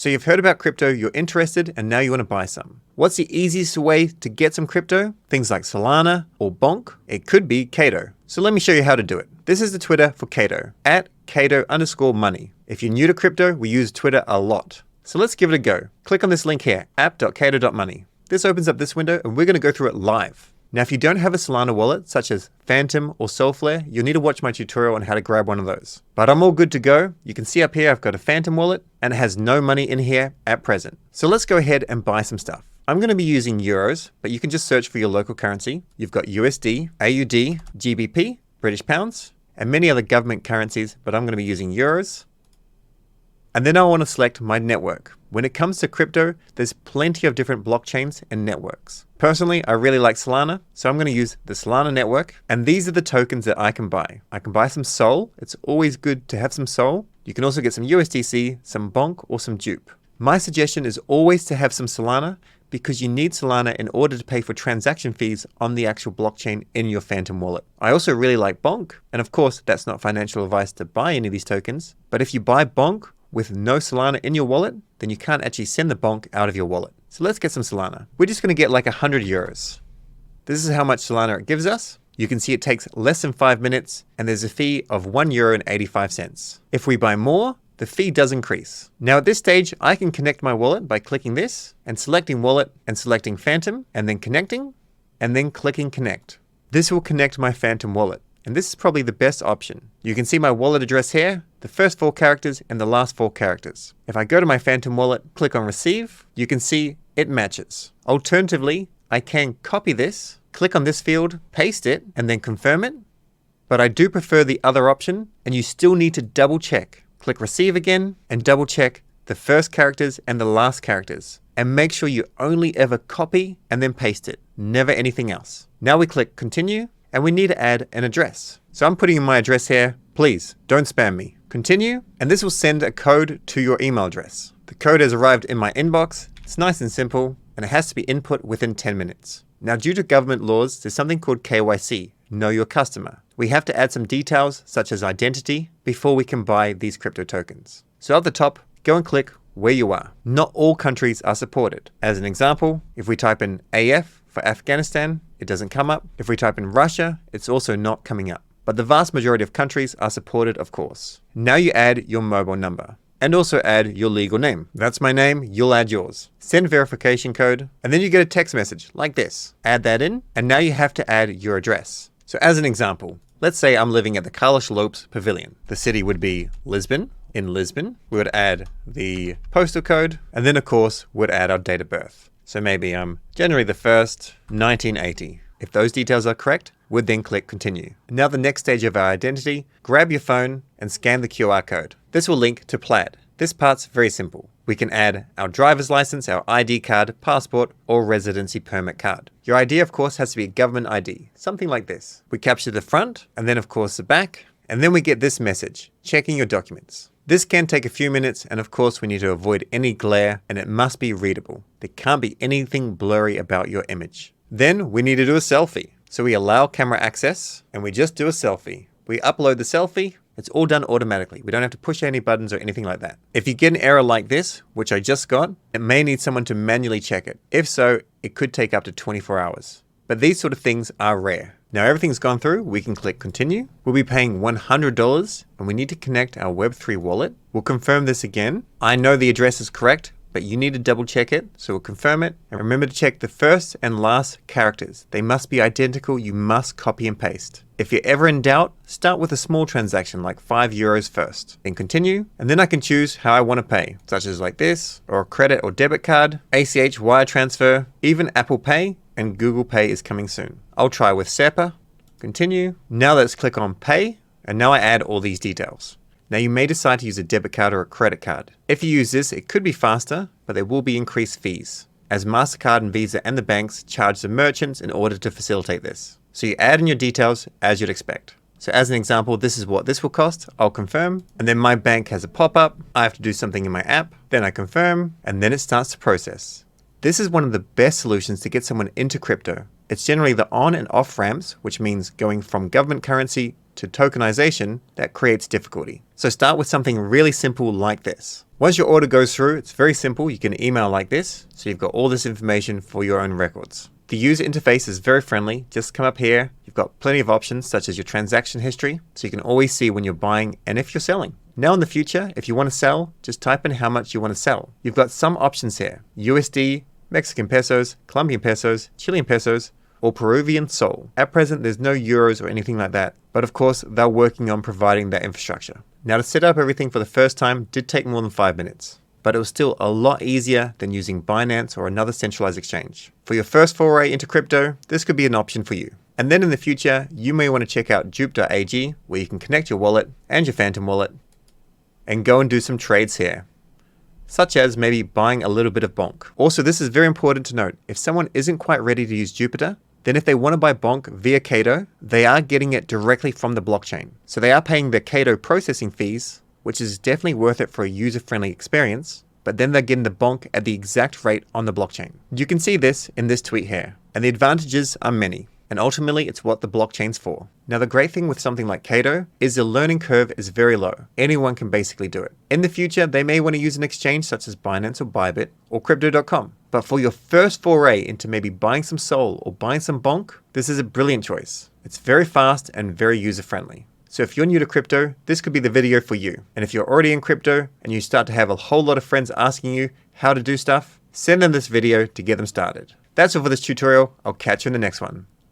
So you've heard about crypto, you're interested, and now you want to buy some. What's the easiest way to get some crypto? Things like Solana or Bonk? It could be Kado. So let me show you how to do it. This is the Twitter for Kado, at Kado_money. If you're new to crypto, we use Twitter a lot. So let's give it a go. Click on this link here, app.kado.money. This opens up this window and we're going to go through it live. Now, if you don't have a Solana wallet, such as Phantom or Solflare, you'll need to watch my tutorial on how to grab one of those. But I'm all good to go. You can see up here, I've got a Phantom wallet and it has no money in here at present. So let's go ahead and buy some stuff. I'm going to be using euros, but you can just search for your local currency. You've got USD, AUD, GBP, British pounds, and many other government currencies, but I'm going to be using euros. And then I want to select my network. When it comes to crypto, there's plenty of different blockchains and networks. Personally, I really like Solana, so I'm going to use the Solana network. And these are the tokens that I can buy. I can buy some Sol. It's always good to have some Sol. You can also get some USDC, some Bonk, or some Jup. My suggestion is always to have some Solana because you need Solana in order to pay for transaction fees on the actual blockchain in your Phantom wallet. I also really like Bonk. And of course, that's not financial advice to buy any of these tokens. But if you buy Bonk with no Solana in your wallet, then you can't actually send the Bonk out of your wallet. So let's get some Solana. We're just going to get like 100 euros. This is how much Solana it gives us. You can see it takes less than 5 minutes and there's a fee of €1.85. If we buy more, the fee does increase. Now at this stage, I can connect my wallet by clicking this and selecting wallet and selecting Phantom and then connecting and then clicking connect. This will connect my Phantom wallet. And this is probably the best option. You can see my wallet address here, the first 4 characters and the last 4 characters. If I go to my Phantom wallet, click on receive, you can see it matches. Alternatively, I can copy this, click on this field, paste it, and then confirm it. But I do prefer the other option, and you still need to double check. Click receive again and double check the first characters and the last characters. And make sure you only ever copy and then paste it, never anything else. Now we click continue. And we need to add an address. So I'm putting in my address here. Please don't spam me. Continue. And this will send a code to your email address. The code has arrived in my inbox. It's nice and simple and it has to be input within 10 minutes. Now, due to government laws, there's something called KYC, know your customer. We have to add some details such as identity before we can buy these crypto tokens. So at the top, go and click where you are. Not all countries are supported. As an example, if we type in AF for Afghanistan, it doesn't come up. If we type in Russia, it's also not coming up. But the vast majority of countries are supported, of course. Now you add your mobile number and also add your legal name. That's my name, you'll add yours. Send verification code, and then you get a text message like this. Add that in, and now you have to add your address. So as an example, let's say I'm living at the Carlos Lopes Pavilion. The city would be Lisbon. In Lisbon, we would add the postal code, and then of course, would add our date of birth. So maybe January the 1st, 1980. If those details are correct, we'd then click continue. Now the next stage of our identity, grab your phone and scan the QR code. This will link to Plaid. This part's very simple. We can add our driver's license, our ID card, passport, or residency permit card. Your ID, of course, has to be a government ID, something like this. We capture the front and then of course the back, and then we get this message, checking your documents. This can take a few minutes, and of course we need to avoid any glare and it must be readable. There can't be anything blurry about your image. Then we need to do a selfie. So we allow camera access and we just do a selfie. We upload the selfie. It's all done automatically. We don't have to push any buttons or anything like that. If you get an error like this, which I just got, it may need someone to manually check it. If so, it could take up to 24 hours. But these sort of things are rare. Now everything's gone through, we can click continue. We'll be paying $100 and we need to connect our Web3 wallet. We'll confirm this again. I know the address is correct, but you need to double check it. So we'll confirm it. And remember to check the first and last characters. They must be identical. You must copy and paste. If you're ever in doubt, start with a small transaction like €5 first. Then continue. And then I can choose how I want to pay, such as like this, or a credit or debit card, ACH wire transfer, even Apple Pay, and Google Pay is coming soon. I'll try with SEPA, continue. Now let's click on pay, and now I add all these details. Now you may decide to use a debit card or a credit card. If you use this, it could be faster, but there will be increased fees, as MasterCard and Visa and the banks charge the merchants in order to facilitate this. So you add in your details as you'd expect. So as an example, this is what this will cost. I'll confirm, and then my bank has a pop-up. I have to do something in my app, then I confirm, and then it starts to process. This is one of the best solutions to get someone into crypto. It's generally the on and off ramps, which means going from government currency to tokenization, that creates difficulty. So start with something really simple like this. Once your order goes through, it's very simple. You can email like this, so you've got all this information for your own records. The user interface is very friendly. Just come up here. You've got plenty of options such as your transaction history, so you can always see when you're buying and if you're selling. Now in the future, if you want to sell, just type in how much you want to sell. You've got some options here: USD, Mexican pesos, Colombian pesos, Chilean pesos, or Peruvian sol. At present, there's no euros or anything like that, but of course, they're working on providing that infrastructure. Now, to set up everything for the first time did take more than 5 minutes, but it was still a lot easier than using Binance or another centralized exchange. For your first foray into crypto, this could be an option for you. And then in the future, you may want to check out Jup.ag, where you can connect your wallet and your Phantom wallet and go and do some trades here, such as maybe buying a little bit of bonk. Also, this is very important to note. If someone isn't quite ready to use Jupiter, then if they want to buy bonk via Kado, they are getting it directly from the blockchain. So they are paying the Kado processing fees, which is definitely worth it for a user-friendly experience, but then they're getting the bonk at the exact rate on the blockchain. You can see this in this tweet here, and the advantages are many, and ultimately it's what the blockchain's for. Now the great thing with something like Kado is the learning curve is very low. Anyone can basically do it. In the future, they may want to use an exchange such as Binance or Bybit or Crypto.com. But for your first foray into maybe buying some Sol or buying some bonk, this is a brilliant choice. It's very fast and very user-friendly. So if you're new to crypto, this could be the video for you. And if you're already in crypto and you start to have a whole lot of friends asking you how to do stuff, send them this video to get them started. That's all for this tutorial. I'll catch you in the next one.